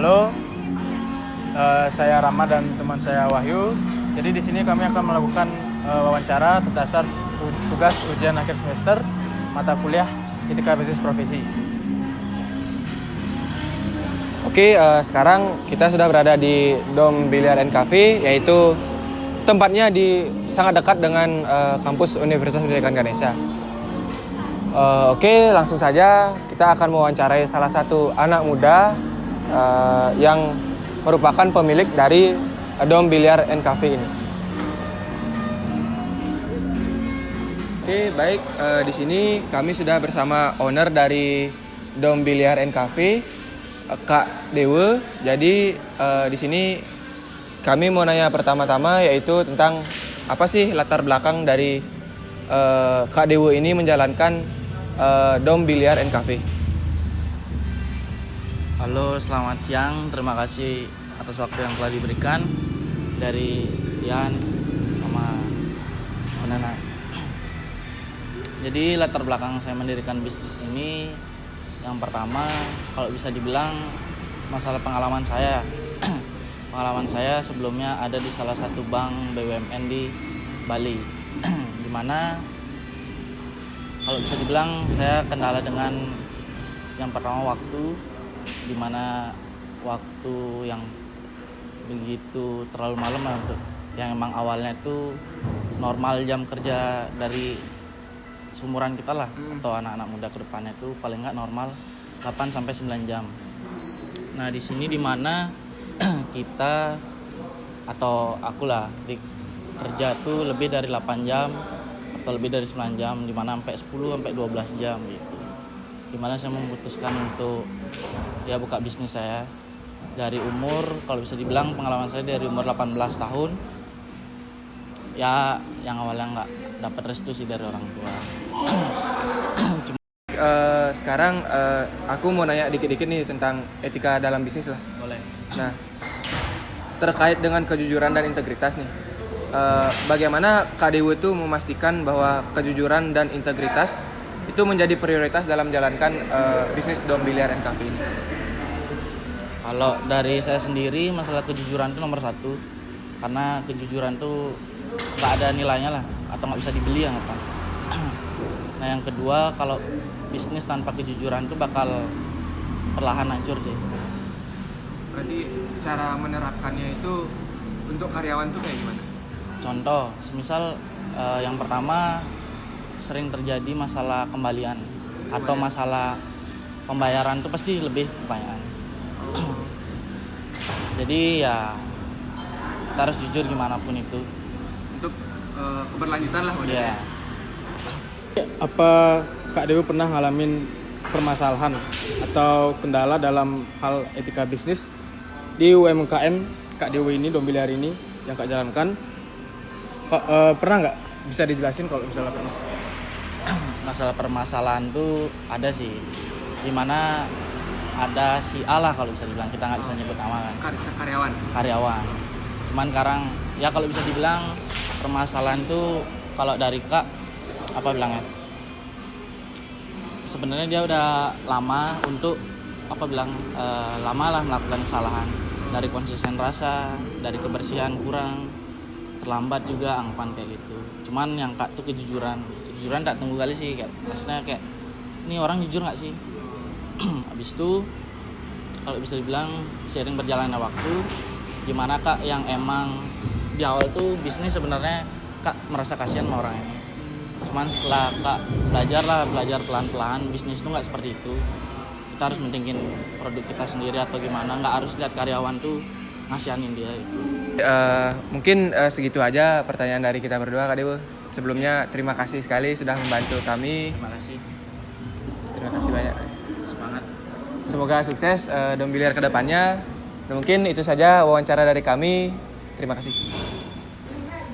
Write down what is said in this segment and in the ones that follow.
Halo, saya Rama dan teman saya Wahyu. Jadi di sini kami akan melakukan wawancara berdasar tugas ujian akhir semester mata kuliah Etika Bisnis Profesi. Oke, sekarang kita sudah berada di Dom Biliar and Cafe, yaitu tempatnya sangat dekat dengan kampus Universitas Pendidikan Ganesha. Oke, langsung saja kita akan mewawancarai salah satu anak muda yang merupakan pemilik dari Dom Biliar and Cafe ini. Oke, baik. Di sini kami sudah bersama owner dari Dom Biliar and Cafe, Kak Dewa. Jadi di sini kami mau nanya pertama-tama yaitu tentang apa sih latar belakang dari Kak Dewa ini menjalankan Dom Biliar and Cafe. Halo, selamat siang. Terima kasih atas waktu yang telah diberikan dari Ian sama Nana. Jadi latar belakang saya mendirikan bisnis ini, yang pertama kalau bisa dibilang masalah pengalaman saya. Pengalaman saya sebelumnya ada di salah satu bank BUMN di Bali, dimana kalau bisa dibilang saya kendala dengan yang pertama waktu, dimana waktu yang begitu terlalu malam untuk yang emang awalnya itu normal jam kerja dari seumuran kita lah, atau anak-anak muda ke depannya itu paling nggak normal 8 sampai 9 jam. Nah, di sini dimana kita atau aku lah di kerja tuh lebih dari 8 jam atau lebih dari 9 jam, dimana sampai 10 sampai 12 jam gitu. Dimana saya memutuskan untuk ya buka bisnis saya dari umur, kalau bisa dibilang pengalaman saya dari umur 18 tahun. Ya yang awalnya nggak dapat restu sih dari orang tua. Sekarang aku mau nanya dikit-dikit nih tentang etika dalam bisnis lah. Boleh. Nah, terkait dengan kejujuran dan integritas nih, bagaimana Kak Dewa itu memastikan bahwa kejujuran dan integritas itu menjadi prioritas dalam menjalankan bisnis Dom Biliar and Cafe ini? Kalau dari saya sendiri, masalah kejujuran itu nomor satu, karena kejujuran tuh nggak ada nilainya lah, atau nggak bisa dibeli yang apa. Nah, yang kedua, kalau bisnis tanpa kejujuran tuh bakal perlahan hancur sih. Berarti cara menerapkannya itu untuk karyawan tuh kayak gimana? Contoh, semisal yang pertama sering terjadi masalah kembalian atau masalah pembayaran tuh pasti lebih kebanyakan. Jadi ya kita harus jujur gimana pun itu. Untuk keberlanjutan lah maksudnya. Ya. Apa Kak Dewa pernah ngalamin permasalahan atau kendala dalam hal etika bisnis di UMKM Kak Dewa ini, Dom Biliar ini yang Kak jalankan? Pernah nggak? Bisa dijelasin kalau misalnya pernah? Masalah permasalahan tuh ada sih, dimana ada si A lah, kalau bisa dibilang, kita nggak bisa nyebut nama kan, karyawan. Cuman sekarang ya kalau bisa dibilang permasalahan tuh kalau dari Kak apa bilangnya, sebenarnya dia udah lama untuk lama lah melakukan kesalahan, dari konsisten rasa, dari kebersihan kurang, terlambat juga anggapan kayak gitu. Cuman yang Kak tuh kejujuran tak tunggu kali sih, kayak maksudnya kayak ini orang jujur nggak sih. Habis itu kalau bisa dibilang seiring berjalannya waktu, gimana Kak yang emang di awal tuh bisnis sebenarnya Kak merasa kasihan sama orang ini. Cuman setelah Kak belajar pelan-pelan, bisnis itu nggak seperti itu. Kita harus mentingin produk kita sendiri atau gimana, nggak harus lihat karyawan tuh ngasihanin dia gitu. Mungkin segitu aja pertanyaan dari kita berdua, Kak Dewa. Sebelumnya terima kasih sekali sudah membantu kami. Terima kasih. Terima kasih banyak. Semangat. Semoga sukses Dom Biliar ke depannya. Dan mungkin itu saja wawancara dari kami. Terima kasih.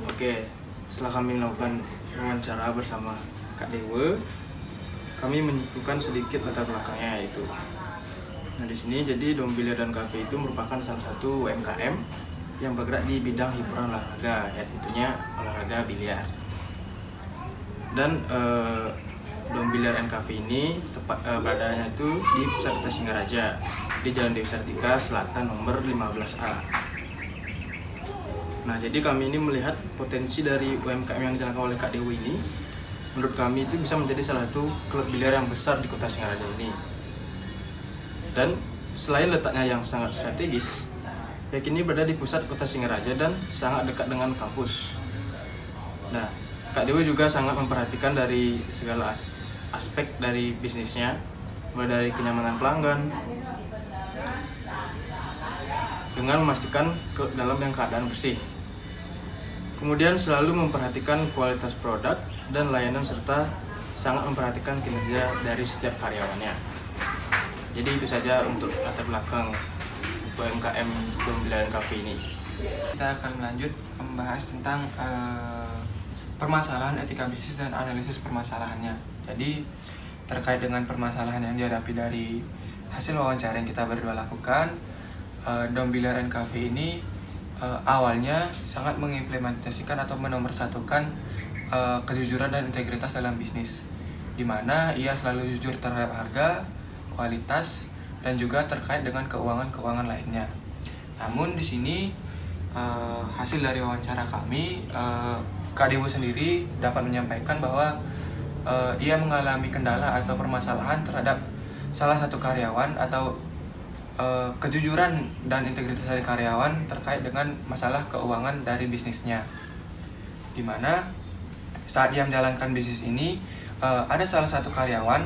Oke, setelah kami melakukan wawancara bersama Kak Dewa, kami menyimpulkan sedikit latar belakangnya yaitu. Nah, di sini jadi Dom Biliar dan Cafe itu merupakan salah satu UMKM yang bergerak di bidang hiburan olahraga, yaitu olahraga biliar. Dan Dom Biliar and Cafe ini tepat beradanya itu di Pusat Kota Singaraja. di Jalan Dewi Sartika Selatan nomor 15A. Nah, jadi kami ini melihat potensi dari UMKM yang dijalankan oleh Kak Dewi ini. Menurut kami itu bisa menjadi salah satu klub biliar yang besar di kota Singaraja ini. Dan selain letaknya yang sangat strategis, Yak ini berada di pusat kota Singaraja dan sangat dekat dengan kampus. Nah, Kak Dewi juga sangat memperhatikan dari segala aspek dari bisnisnya, mulai dari kenyamanan pelanggan, dengan memastikan dalam yang keadaan bersih. Kemudian selalu memperhatikan kualitas produk dan layanan serta sangat memperhatikan kinerja dari setiap karyawannya. Jadi itu saja untuk latar belakang UMKM Dom Biliar Cafe ini. Kita akan lanjut membahas tentang permasalahan etika bisnis dan analisis permasalahannya. Jadi terkait dengan permasalahan yang dihadapi dari hasil wawancara yang kita berdua lakukan, Dom Biliar Cafe ini awalnya sangat mengimplementasikan atau menomorsatukan kejujuran dan integritas dalam bisnis, di mana ia selalu jujur terhadap harga, kualitas, dan juga terkait dengan keuangan lainnya. Namun di sini hasil dari wawancara kami, Kak Dewo sendiri dapat menyampaikan bahwa ia mengalami kendala atau permasalahan terhadap salah satu karyawan atau kejujuran dan integritas dari karyawan terkait dengan masalah keuangan dari bisnisnya, di mana saat dia menjalankan bisnis ini ada salah satu karyawan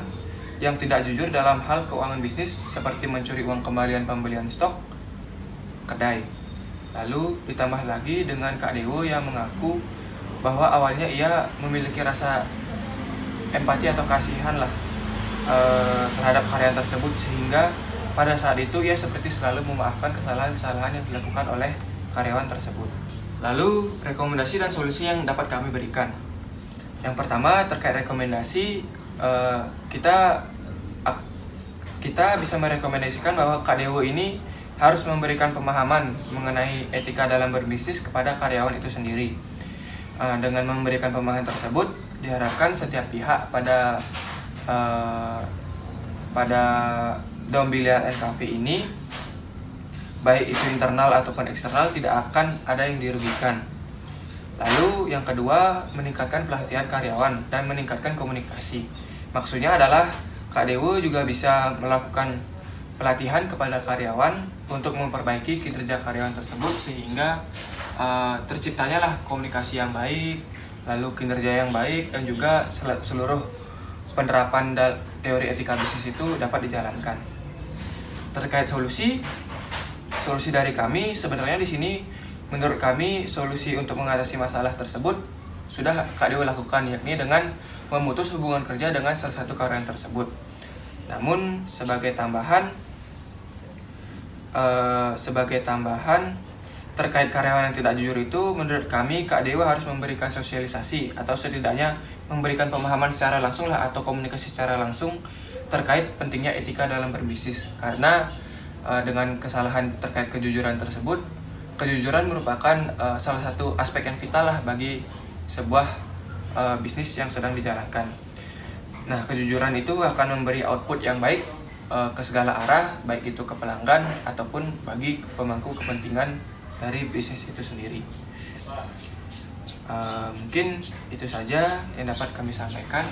yang tidak jujur dalam hal keuangan bisnis, seperti mencuri uang kembalian pembelian stok kedai. Lalu ditambah lagi dengan Kak Dewo yang mengaku bahwa awalnya ia memiliki rasa empati atau kasihan lah terhadap karyawan tersebut, sehingga pada saat itu ia seperti selalu memaafkan kesalahan-kesalahan yang dilakukan oleh karyawan tersebut. Lalu rekomendasi dan solusi yang dapat kami berikan. Yang pertama terkait rekomendasi, kita bisa merekomendasikan bahwa Kak Dewo ini harus memberikan pemahaman mengenai etika dalam berbisnis kepada karyawan itu sendiri. Dengan memberikan pemahaman tersebut, diharapkan setiap pihak pada Dom Biliar Cafe ini, baik itu internal ataupun eksternal, tidak akan ada yang dirugikan. Lalu yang kedua, meningkatkan pelatihan karyawan dan meningkatkan komunikasi. Maksudnya adalah Kak Dewo juga bisa melakukan pelatihan kepada karyawan untuk memperbaiki kinerja karyawan tersebut, sehingga terciptanya lah komunikasi yang baik, lalu kinerja yang baik, dan juga seluruh penerapan teori etika bisnis itu dapat dijalankan. Terkait solusi dari kami, sebenarnya di sini menurut kami solusi untuk mengatasi masalah tersebut sudah Kak Dewo lakukan, yakni dengan memutus hubungan kerja dengan salah satu karyawan tersebut. Namun sebagai tambahan terkait karyawan yang tidak jujur itu, menurut kami Kak Dewo harus memberikan sosialisasi atau setidaknya memberikan pemahaman secara langsung lah, atau komunikasi secara langsung terkait pentingnya etika dalam berbisnis. Karena dengan kesalahan terkait kejujuran tersebut, kejujuran merupakan salah satu aspek yang vital lah bagi sebuah bisnis yang sedang dijalankan. Nah, kejujuran itu akan memberi output yang baik ke segala arah, baik itu ke pelanggan ataupun bagi pemangku kepentingan dari bisnis itu sendiri. Mungkin itu saja yang dapat kami sampaikan.